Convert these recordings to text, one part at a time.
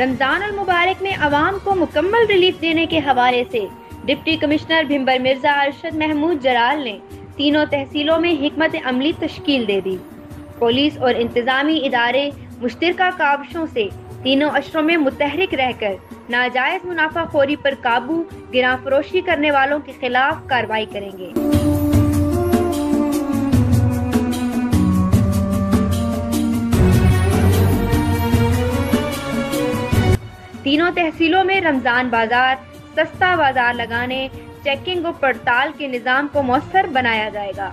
رمضان المبارک میں عوام کو مکمل ریلیف دینے کے حوالے سے ڈپٹی کمشنر بھمبر مرزا ارشد محمود جلال نے تینوں تحصیلوں میں حکمت عملی تشکیل دے دی۔ پولیس اور انتظامی ادارے مشترکہ کاوشوں سے تینوں اشروں میں متحرک رہ کر ناجائز منافع خوری پر قابو، گراں فروشی کرنے والوں کے خلاف کارروائی کریں گے۔ تینوں تحصیلوں میں رمضان بازار، سستا بازار لگانے، چیکنگ و پڑتال کے نظام کو مؤثر بنایا جائے گا۔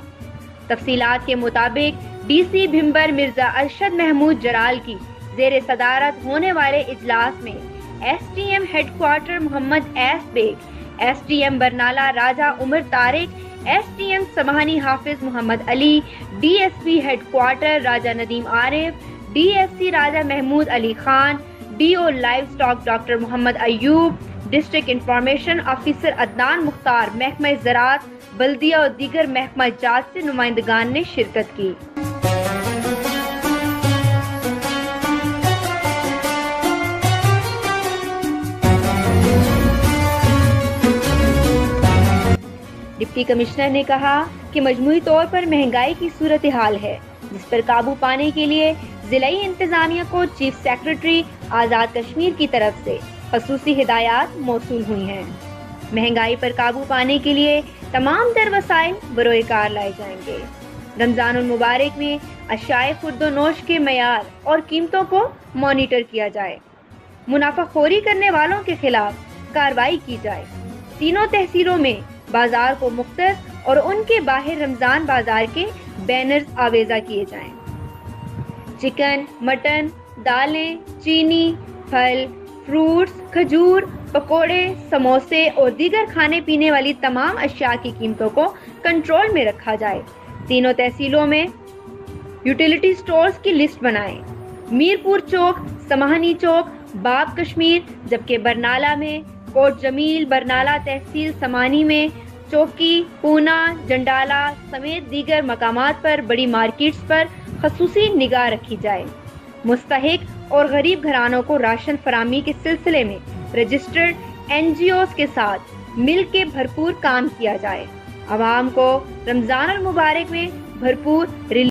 تفصیلات کے مطابق ڈی سی بھمبر مرزا ارشد محمود جلال کی زیر صدارت ہونے والے اجلاس میں S T M headquarter Muhammad S Baig, S T M Barnala Raja Umar Tariq, S T M Samahni Hafiz Muhammad Ali, D S P headquarter Raja Nadeem Arif, D S C Raja Mahmood Ali Khan, D O livestock doctor Muhammad Ayub, district information officer Adnan Mukhtar, محکمہ زراعت، بلدیہ اور دیگر محکمہ جات سے نمائندگان نے شرکت کی۔ ڈپٹی کمشنر نے کہا کہ مجموعی طور پر مہنگائی کی صورتحال ہے، جس پر قابو پانے کے لیے ضلعی انتظامیہ کو چیف سیکرٹری آزاد کشمیر کی طرف سے خصوصی ہدایات موصول ہوئی ہیں۔ مہنگائی پر قابو پانے کے لیے تمام تر وسائل بروئے کار لائے جائیں گے۔ رمضان المبارک میں اشیاء خورد و نوش کے معیار اور قیمتوں کو مانیٹر کیا جائے، منافع خوری کرنے والوں کے خلاف کارروائی کی جائے۔ تینوں تحصیلوں میں بازار کو مختص اور ان کے باہر رمضان بازار کے بینرز آویزہ کیے جائیں۔ چکن، مٹن، دالیں، چینی، پھل، فروٹس، کھجور، پکوڑے، سموسے اور دیگر کھانے پینے والی تمام اشیاء کی قیمتوں کو کنٹرول میں رکھا جائے۔ تینوں تحصیلوں میں یوٹیلیٹی سٹورز کی لسٹ بنائیں۔ میرپور چوک، سمہانی چوک، باب کشمیر، جبکہ برنالہ میں کوٹ جمیل، برنالہ تحصیل سمانی میں چوکی، پونا، جنڈالہ سمیت دیگر مقامات پر بڑی مارکیٹس پر خصوصی نگاہ رکھی جائے۔ مستحق اور غریب گھرانوں کو راشن فراہمی کے سلسلے میں رجسٹرڈ این جی اوز کے ساتھ مل کے بھرپور کام کیا جائے۔ عوام کو رمضان المبارک میں بھرپور